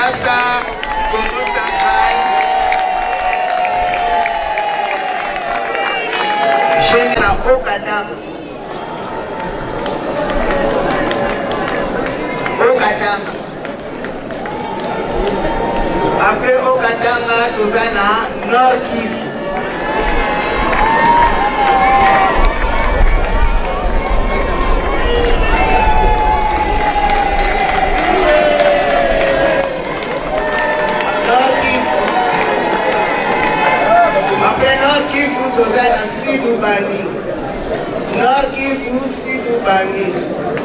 Kinshasa, Congo Central, jeune na Okatanga. Okatanga. Après Okatanga, toza na Nord Kivu. Après Nord Kivu, toza na Sud Ubangi. Nord Kivu, Sud Ubangi.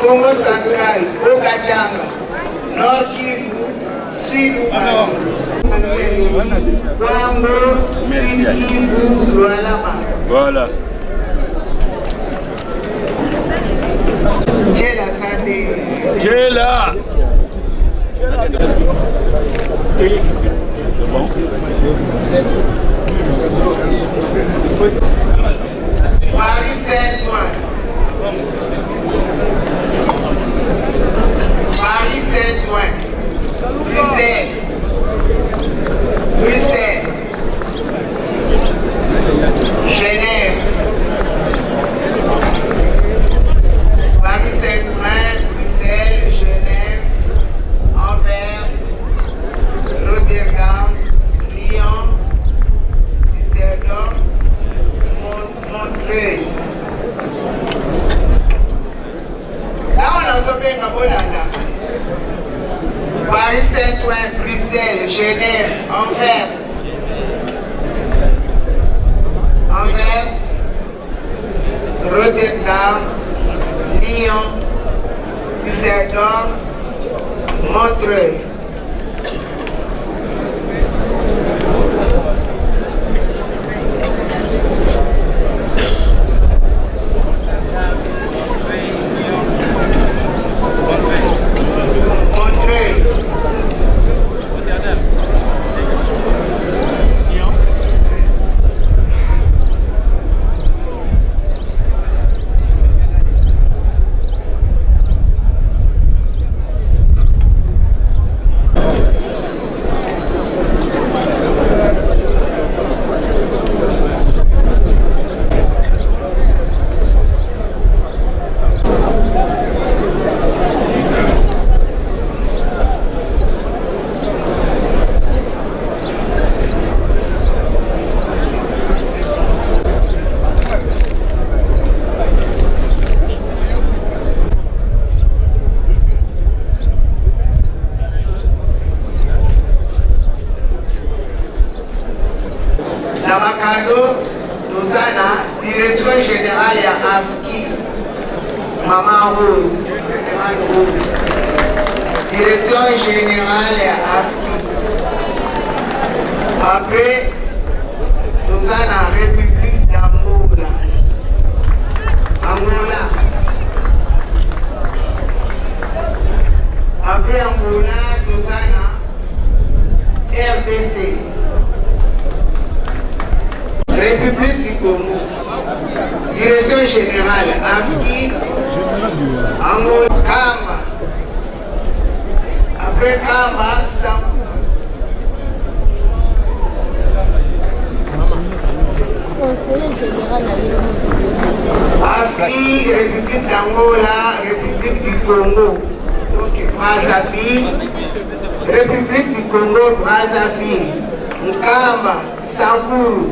Congo Central, Okatanga. Nord Kivu, Sud Ubangi. Kwango, Sud Kivu, Lualaba. Voilà. Jela Sande. Jela. Bon. Paris Saint-Ouen. Paris Saint-Ouen. Bruxelles. Bruxelles. Genève. Paris Saint-Ouen, Bruxelles, Genève, Anvers, Rotterdam, Lyon, Düsseldorf, Montreuil. Là, on a sauvé un Bolanda. Paris Saint-Ouen, Bruxelles, Genève, Anvers, Rotterdam, Lyon, Düsseldorf, Montreuil. Direction générale ya AFKI, Maman Rose, Direction générale ya AFKI. Après, nous avons la République d'Angola. Angola. Après Angola, nous avons RDC. République du Congo. Direction générale AFKI, Angola, Kamba. Après Kamba, Samou. Conseiller général AFKI, République d'Angola, République du Congo. Donc Brazzaville, République du Congo, Brazzaville, Nkamba, Samou.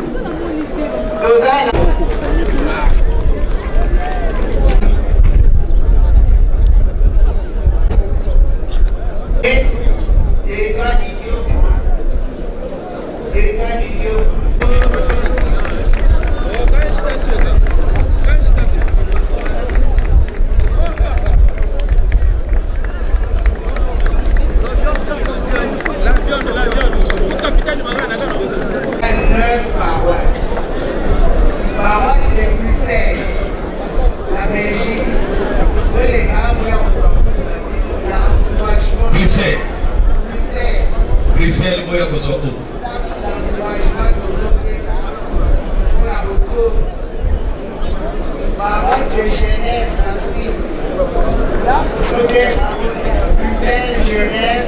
Genève,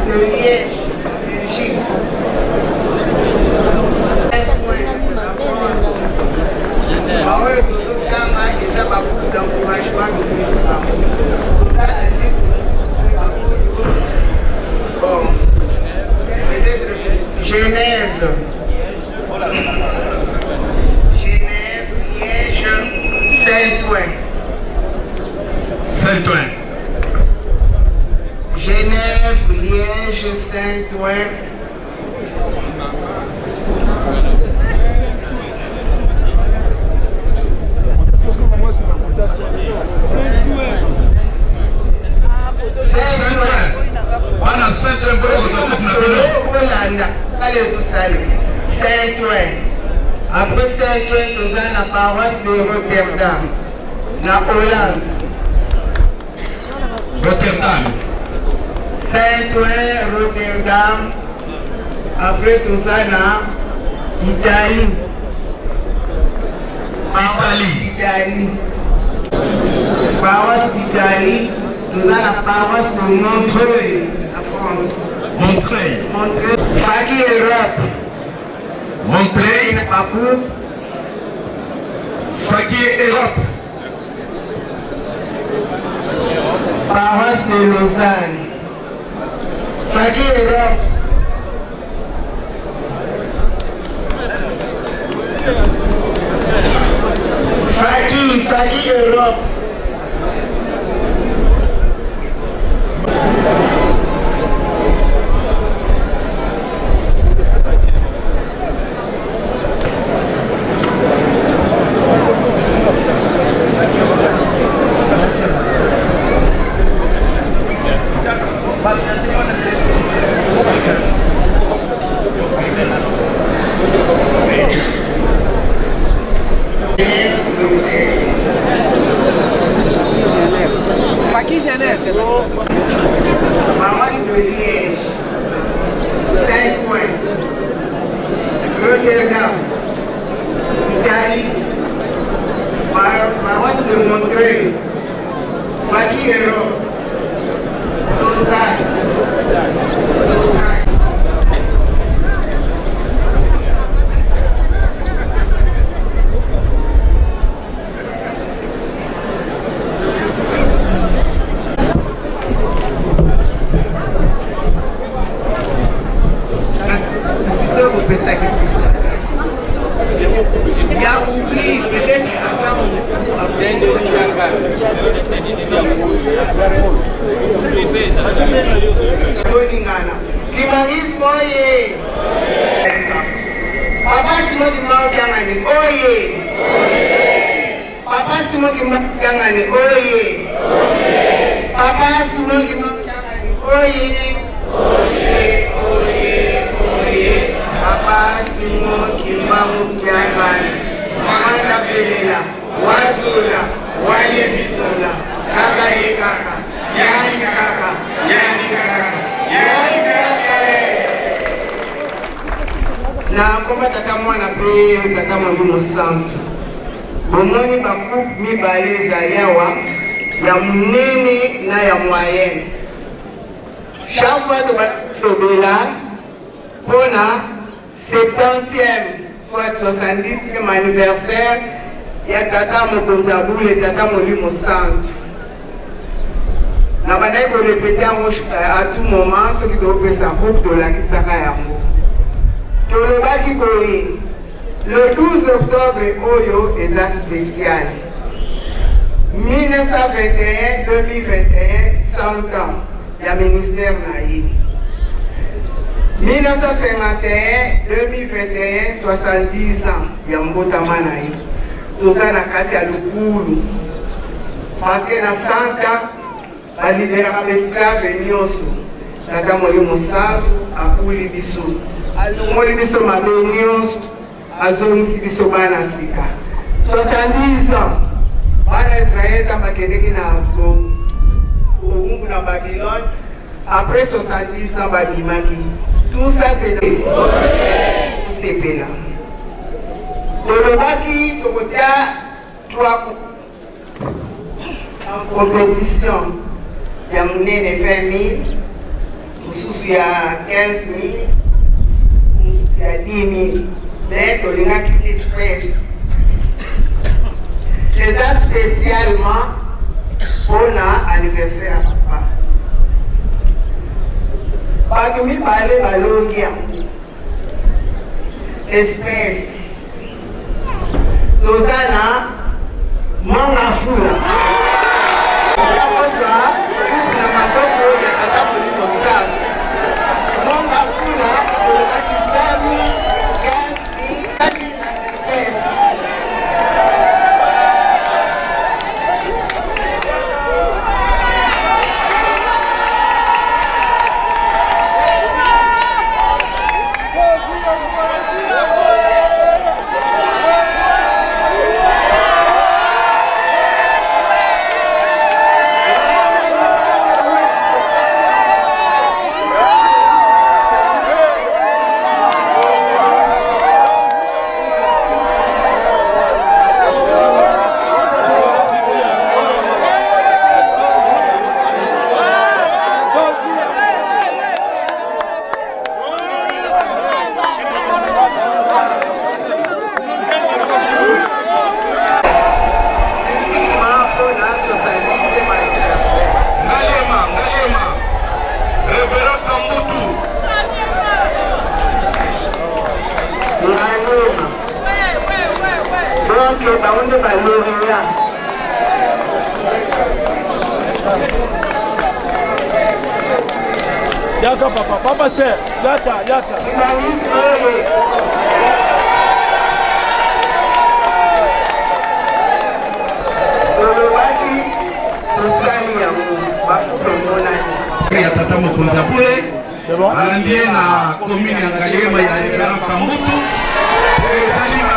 de Liège, Belgique. 5 points pour la France. Parole de Tokama et Tababou d'encouragement de président. Bon, peut-être Genève. Genève, Liège, Saint-Ouen. Saint-Ouen. Genève, Liège, Saint-Ouen. Saint-Ouen. Après Saint-Ouen, nous avons la paroisse de Rotterdam, la Hollande. Rotterdam. Saint-Ouen, Rotterdam. Après tout ça, Italie. Italie. Paroisse d'Italie. Nous avons la paroisse de Montreuil, la France. Montreuil. Faki Europe. Montreuil. Bakou. Faki Europe. Paroisse de Lausanne. Faki Europe. Faki Europe. Aqui Genève. Paroisse de Liège. Saint-Ouen. Rotterdam. Italie. Paroisse de Montreuil. Faki Europe. Lausanne. Il y a oublié peut-être Kibangisme oye! Papa Simon Kimangani oye! Papa Simon Kimangani oye! Papa Simon Kimangani oye! Papa Simon Kimangani Mwana Pelela Wasula Wale Bisola Kaka ye kaka Yani kaka Yani kaka Yani kaka na komba tata mwana pe tata Molimo Santu bomoni bakupe mibale ezali awa ya munene na ya moyenne chaque fois tolobela mpona 70e soit 70e anniversaire ya tata mokonzi ya bule tata Molimo Santu na bandaki korepete yango à tout moment soki topesa coupe tolakisaka yango tolobaki koye le 12 octobre oyo eza spécial 1921-2021 100 ans ya ministère na ye 1951-2021 70 ans ya mbotama na ye toza na kati ya lukulu parce que na 100 ans baliberaka baesclave nyonso tata Molimo Santu akuli biso alongoli biso mabe nyonso azongisi biso bana sika 70 ans bana Israel ntango bakendeki na kongungu na Babylone après 70 ans babimaki tout ça c'est sepela tolobaki tokotia 3 en compétition ya munene 20 000 mosusu ya 15 000, mosusu ya 10 000. Mais tolingaki espèce eza spécialement mpona anniversaire ya papa. Bato mibale balongi yango espèce. Toza na mwanga fula akozwa na maboko ya tata Molimo Santu. Mwanga fula olobaki sami gasi espèce. Yaka papa, papa c'est yaka. Ya tata Mokonzi Apule alandie na commune ya Ngaliema ya Reverend Kambutu ezali na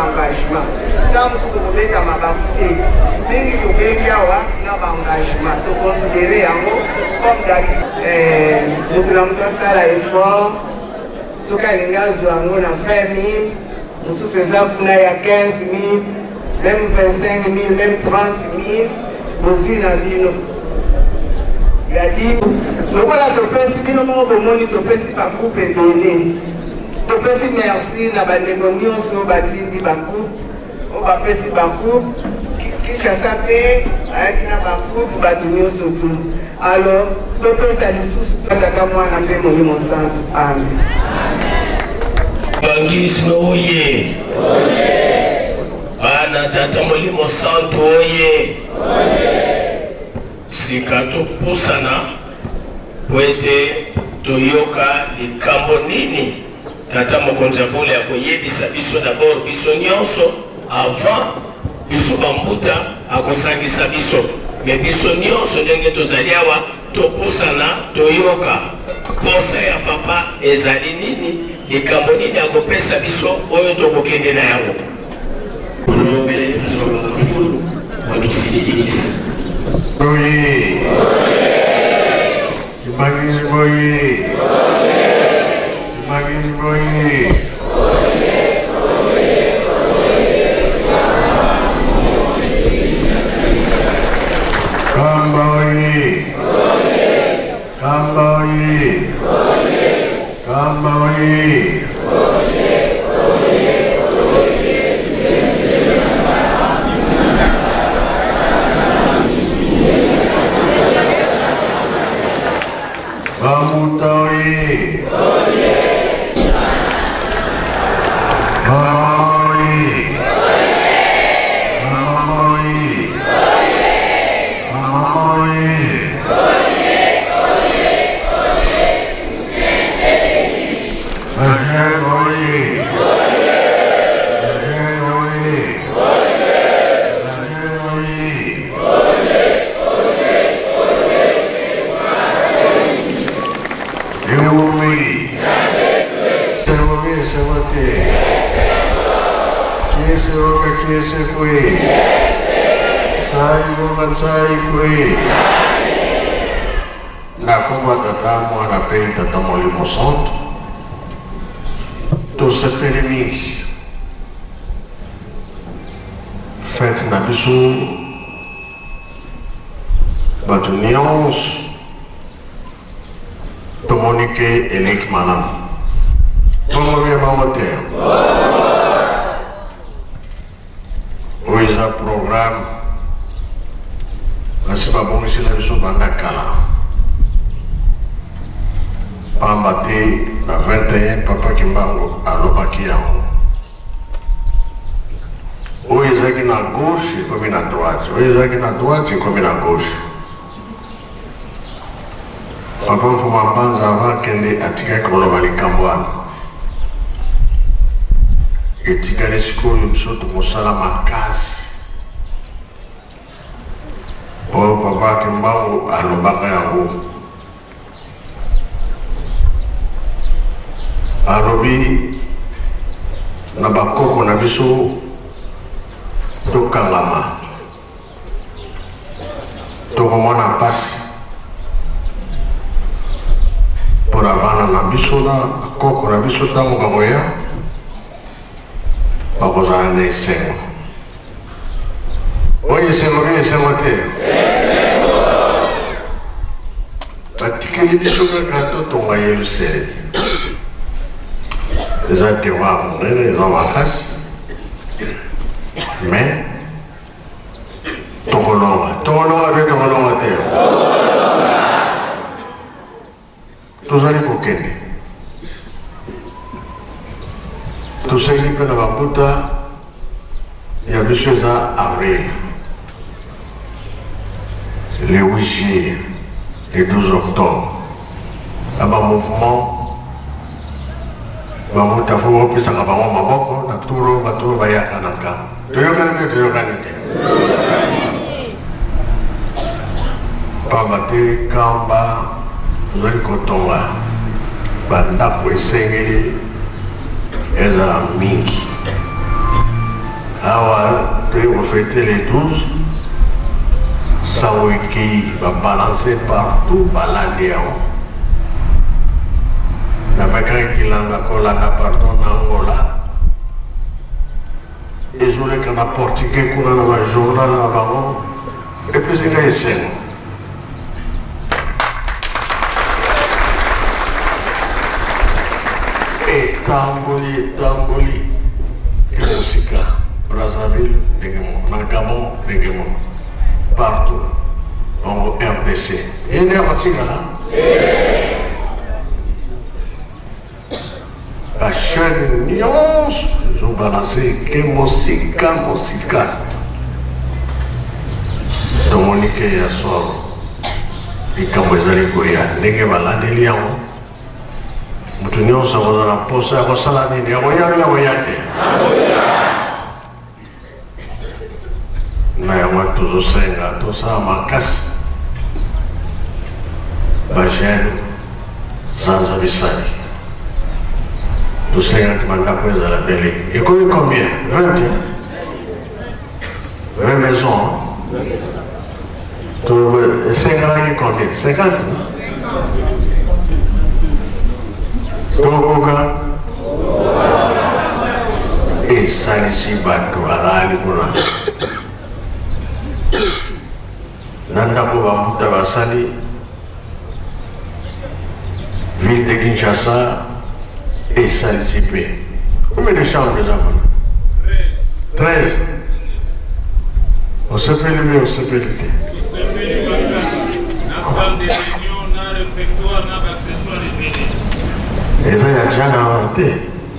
engagement. Estamos comprometendo a mabakute. Mingi tubengi awa na ba engagement. To considérer yango comme d'habitude. Nous allons faire l'effort. Soka lingazo yango na 20 000. Nous faisons kuna ya 15 000, même 25 000, même 30 000. Nous y na dino. Ya dino. Lokola topesi bino mo bomoni topesi pa coupe vele. Topesi merci na bandeko nyonso batindi baku. O bapesi baku. Kisha sape ayaki na baku batu nyonso tu. Alors topesa lisusu tata mwana mpe Molimo Santu. Amen. Bangisme oye. Bana tata Molimo Santu oye. Sikato pusana wete toyoka likambo nini tata Mokonzi Apule akoyebisa biso d'abord biso nyonso avant biso bambuta akosangisa biso me biso nyonso ndenge tozali awa topusana toyoka posa ya papa ezali nini likambo nini akopesa biso oyo tokokende na yango olombeleli biso bakafulu watusilikisa oye Imagine boye Imagine boye Kamba oye Kamba oye Kamba oye Bamutoye Kese oka kese kwe. Tsai oka tsai kwe. Na komba tatamu anapei tatamu limo santo. To se felimiki. Fete na bisu. Batu nyonso. Tomonike eleki malamu. Tomomie mamote. Oiza programme. Nasiba bongisi na biso banda kala. Pambate na 21 Papa Kimbangu alobaki yango. Oiza ki na gauche comme na droite. Oiza ki na droite comme na gauche. Papa Mfuma Mbanza avant kende atika koloba likambo wana. Etikali sikoyo biso tomosala makasi. Oyo Papa Kimbangu alobaka yango. Alobi na bakoko na biso tokangama. Tokomona pasi. Pora bana na biso na bakoko na biso tango bakoya. Bakozala na esengo. Oye esengo bi esengo te. Batikeli biso kaka totonga Yerusalem. Eza devoir monene eza makasi. Mais tokolonga pe tokolonga te. Tozali kokende. Tosali mpe na bakuta ya biso eza avril. Le 8 juillet, le 12 octobre. Aba mouvement bamuta fo opesaka bango maboko na turo baturo bayaka na nkama. Toyokani mpe toyokani te. Pamba te kamba tozali kotonga bandako esengeli ezala mingi. Awa toyei kofete le 12 sango ekei babalanse partout balandi yango. Namekaki kilanga kolanda pardon na Angola. Ezoleka na portugais kuna na bajournal na bango. Epesi nga esengo. Etamboli ke mosika. Brazzaville ndenge mo, na Gabon ndenge mo. Partout. En RDC. Ene amatingala? La chaîne nyonso ils ont balancé que mosika tomonike ya solo likambo ezali koya ndenge balandeli yango moto nyonso akozala mposa ya kosala nini yakoya te na yango tozosenga tosala makasi bajene sanza bisali. Tosenga ki bandako ezala bele. Ekomi combien? 20? 20 maisons. Tosenga ki combien? 50? Tokoka? Esalisi bato alali kuna. Nandako bamuta basali. Ville de Kinshasa. Et salissipé. Combien de chambres les avons? 13. On se fait le mieux, on se fait le thé. Et ça, il y a déjà inventé.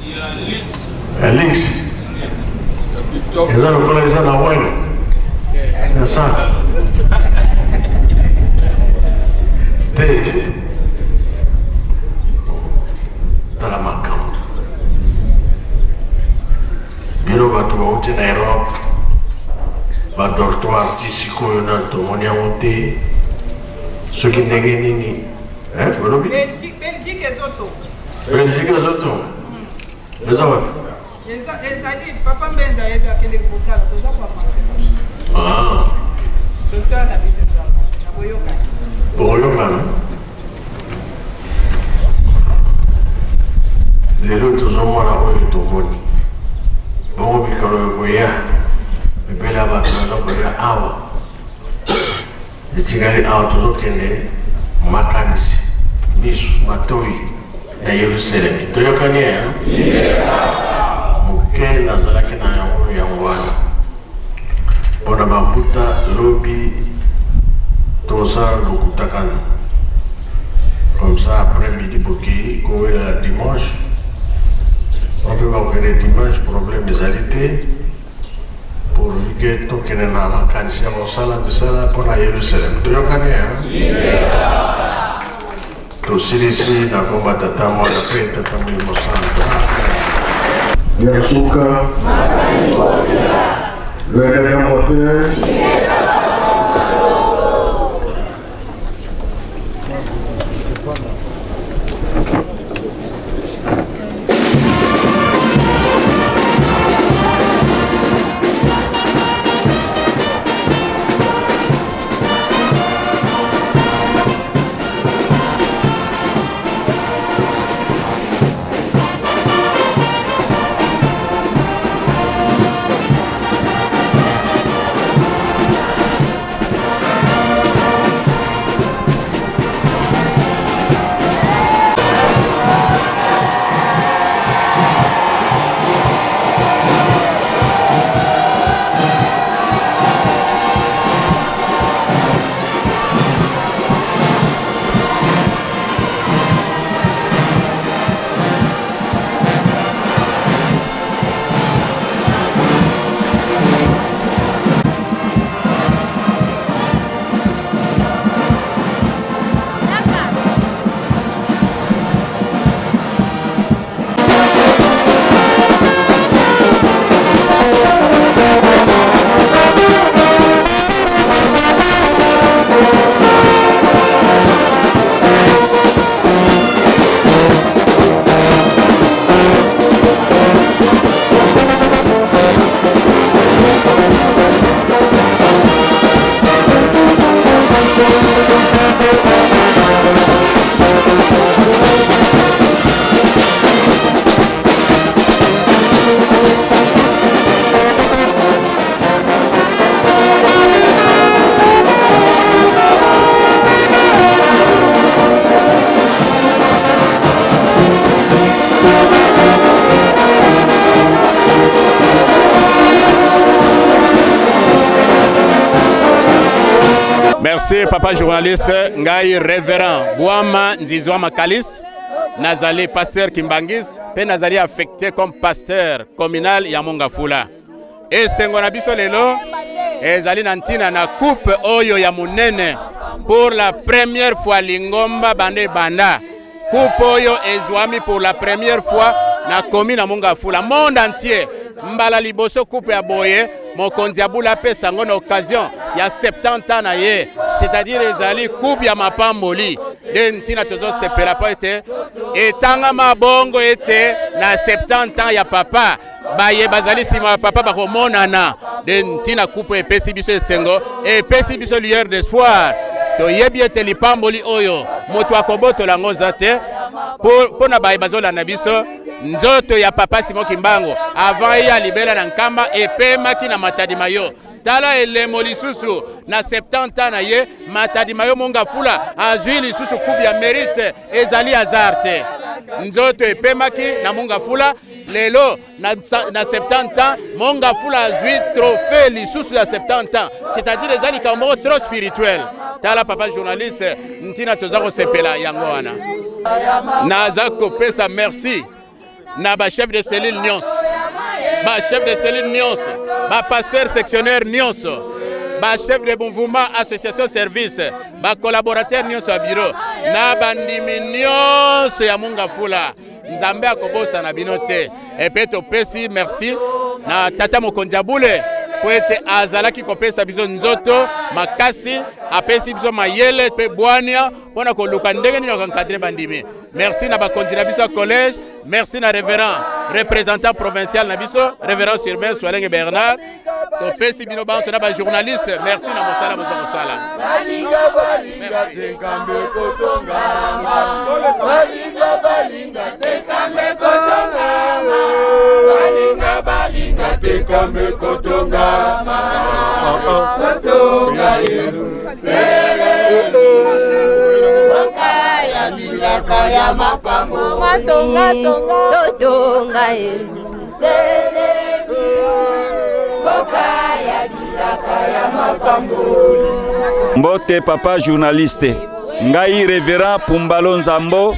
Il y a Lix. Et ça, le collège, il y a la Welle. Il y a ça. Thé. Biro batu bauti na Europe ba dortoir tisiko na tomoni amonte ce qui ndenge nini Belgique ezoto Belgique ezoto. Bezawa Papa Mbenza est à quel époque Ah. Docteur Boyoka. Boyoka. Les autres ont moins la rue de Togoni. Bon, mais quand le Goya, le bel abat, le Goya Awa. Les Tigari Awa, toujours qu'il est Makanis, Bisu, Matoi, et Yerusalem. Toyokani, Muke, Nazaraki, Nayamu, Yangwana. Bonababuta, Lobby, Tosa, Lokutakana. Comme ça, après-midi, pour qui, dimanche, on peut avoir les dimanches, problème des alités, pour que tout le monde a un cancer, on s'en a pour la Jérusalem. Tu connais, hein? Tout ici, dans le combat, tata, moi, la paix, tata, moi, le sang. Yasuka, le dernier moteur. Merci papa journaliste ngai révérend Bouama Nzizwa Makalis nazali pasteur Kimbangis pe nazali affecté comme pasteur communal ya Mongafula et sengo na biso lelo ezali nantina na coupe oyo ya munene pour la première fois Lingomba bande banda coupe oyo ezwami pour la première fois na commune ya Mongafula monde entier mbala liboso coupe ya boye mokonzi abula pesa ngo na occasion ya 70 ans na ye c'est-à-dire ezali coupe ya mapamboli de ntina tozo sepela po ete etanga mabongo ete na 70 ans ya papa baye bazali sima papa bakomonana de ntina coupe epesi biso esengo epesi biso lueur d'espoir to yebi ete lipamboli oyo moto akobotola ngo zate pour na baye bazolanda biso nzoto ya papa Simon Kimbangu avant ya libela na nkamba epemaki na Matadimayo tala elemo lisusu na 70 ans na ye Matadimayo Mongafula azwi lisusu coupe ya mérite ezali azarte nzoto epemaki na Mongafula lelo na 70 ans Mongafula azwi trophée lisusu ya 70 ans c'est-à-dire ezali kambo trop spirituel tala papa journaliste ntina tozako sepela yango wana naza kopesa merci na ba chef de cellule nyonso ba chef de cellule nyonso ba pasteur sectionnaire nyonso ba chef de mouvement association service ba collaborateur nyonso ya bureau na bandimi nyonso ya Mongafula nzambe akobosa na binote epeto pesi merci na tata mokonzi abule po ete azalaki kopesa biso nzoto makasi apesi biso mayele pe bwania pona koluka ndenge nini okankadre bandimi merci na bakonzi na biso collège merci na révérend représentant provincial na biso révérend Urbain Soalenge Bernard to pesi bino banso na ba journaliste merci na mosala bozo sala Kaya mapambo matonga totonga selebi bokaya kaya mapambo. Mbote papa journaliste ngai révérend Pumbalo Nzambo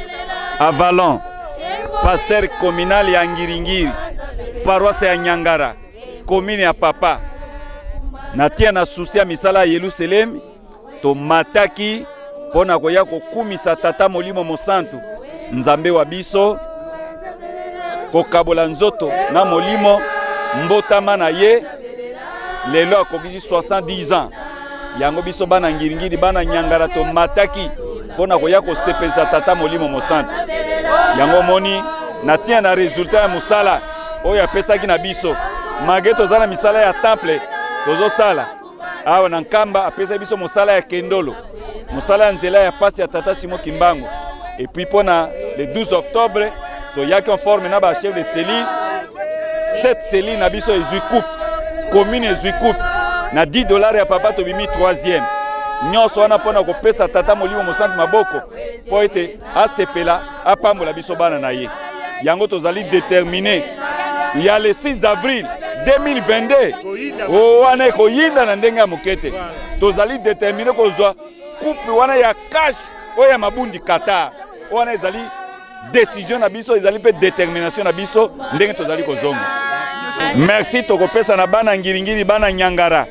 Avalon pasteur communal ya Ngiringiri paroisse ya Nyangara commune ya papa natia na souci ya misala ya Yerusalem to mataki pona koya kokumisa tata molimo mosantu Nzambe wa biso kokabola nzoto na molimo mbotama na ye lelo akokisi 70 ans yango biso bana Ngiringiri bana Nyangara to mataki pona koya kosepesa tata molimo mosantu yango moni natia na resultat ya musala oyo apesaki na biso mage tozala misala ya temple tozo sala awa na nkamba apesa biso musala ya kendolo musala nzela ya pasi ya tata Simon Kimbango et puis pona le 12 octobre to yaki en forme na ba chef de cellule 7 cellules na biso ezui coupe commune ezui coupe na $10 ya papa to bimi 3e nyonso wana pona ko pesa tata molimo mosantu maboko po ete asepela apambola biso bana na ye yango tozali déterminé il y a le 6 avril 2022 o wana ko yinda na ndenge ya mokete tozali déterminé ko zwa couple wana ya cash oya mabundi Qatar wana ezali décision na biso ezali pe détermination na biso ndenge tozali kozonga merci tokopesa na bana Ngiringiri bana Nyangara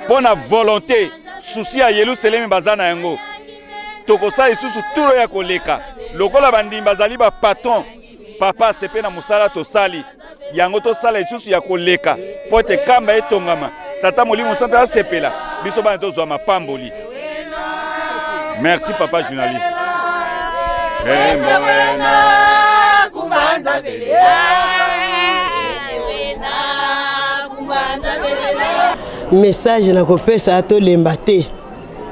pona volonté souci ya Yerusalem bazana yango tokosa isusu turo ya koleka lokola bandimba bazali ba patron papa sepe na musala to sali yango to sala isusu ya koleka pote kamba etongama tata molimo santa asepela biso bana to zwa mapamboli. Merci papa journaliste. Message na kopesa to lembate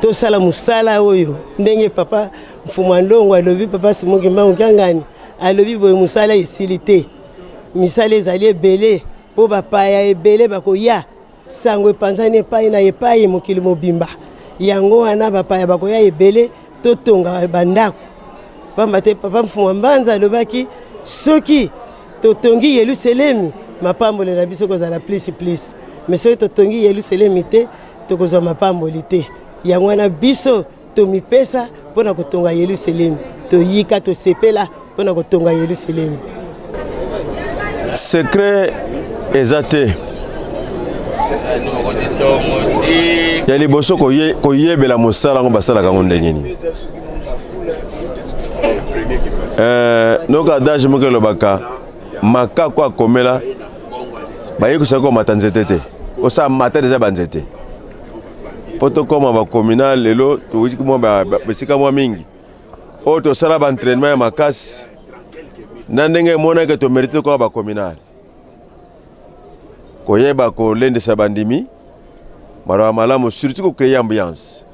to sala musala oyo ndenge papa mfumandongo alobi papa Simon Kimbango kangani alobi boye musala esilite misala ezali ebele po bapaya ebele bakoya sango epanzani epai na epai mokili mobimba yango wana bapaya bakoya ebele totonga bandako pamba te papa Mfumambanza alobaki soki totongi Yerusalemi mapambole na biso kozala plus mais soki totongi Yerusalemi te tokozwa mapamboli te yango wana biso tomipesa mpona kotonga Yerusalemi toyika tosepela mpona kotonga Yerusalemi. Secret ezate ya liboso koyebela mosala ngo basalaka ngo ndenge nini noka adage moko elobaka makako akomela bayekisaka komata nzete te osala mata deja banzete po tokoma bacommunal lelo towuti mwa besika mwa mingi oyo tosala baentraînement ya makasi na ndenge emonaki tomerite koka bacommunal koyeba kolendesa bandimi marawa malamu surtout kokreye ambiance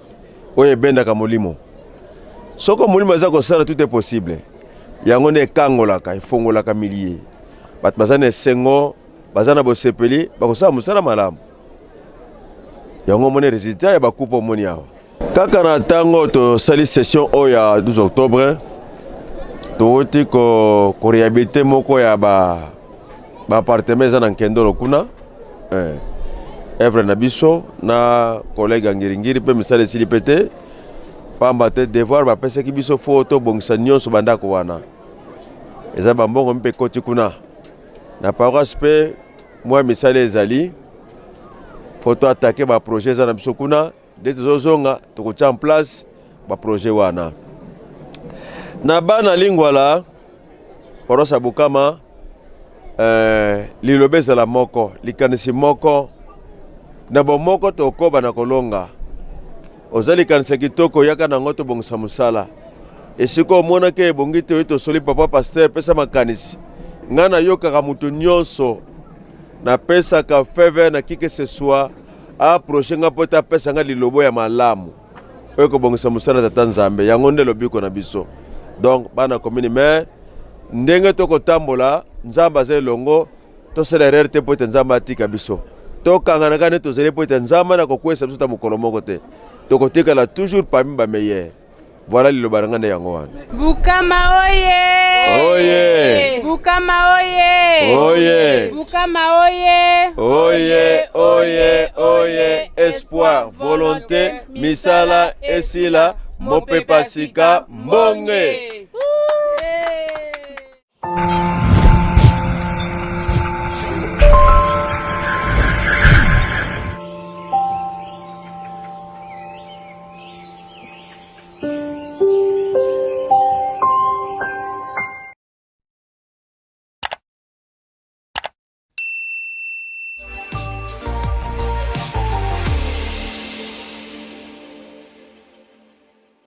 oyo ebendaka molimo soko molimo aza kosala tout est possible yango nde ekangolaka efongolaka milie bato baza na esengo baza na bosepeli bakosala mosala malamu yango moni résultat ya bakupe omoni awa kaka na ntango tosali session oyo ya 12 octobre touti koréhabilite moko ya baappartement eza na nkendolo kuna evre na biso na collègue Ngiringiri mpe misala esili pe te pamba te devoir bapesaki biso fo tobongisa nyonso bandako wana eza bambongo mpe koti kuna na paroisse mpe mwa misala ezali fo toatake baprojet eza na biso kuna nde tozozonga tokotia en place baprojet wana na bana lingwala paroisse ya Bukama liloba ezala moko likanisi moko na bomoko tokoba na kolonga oza likanisa kitoko yaka nango tobongisa mosala esika omonaki ebongi te oyo tosoli papa pasteur pesa makanisi ngana yokaka mutu nyonso na pesa ka faveur na kike ce soit approcher nga pota pesa nga lilobo ya malamu oyo kobongisa musala tata Nzambe yango nde lobiko na biso. Donc bana commune maire ndenge tokotambola Nzambe aza elongo tosala erreur te po ete Nzambe atika biso tokangana kane tozali po ete Nzambe na kokwesa biso ta mokolo moko te tokotikala toujours parmi ba meilleurs. Voilà liloba nanga nde yango wana. Bukama oye! Oye! Bukama oye! Oye! Bukama oye! Oye, oye, oye, espoir, volonté, misala, esila, mopepa sika, mbonge.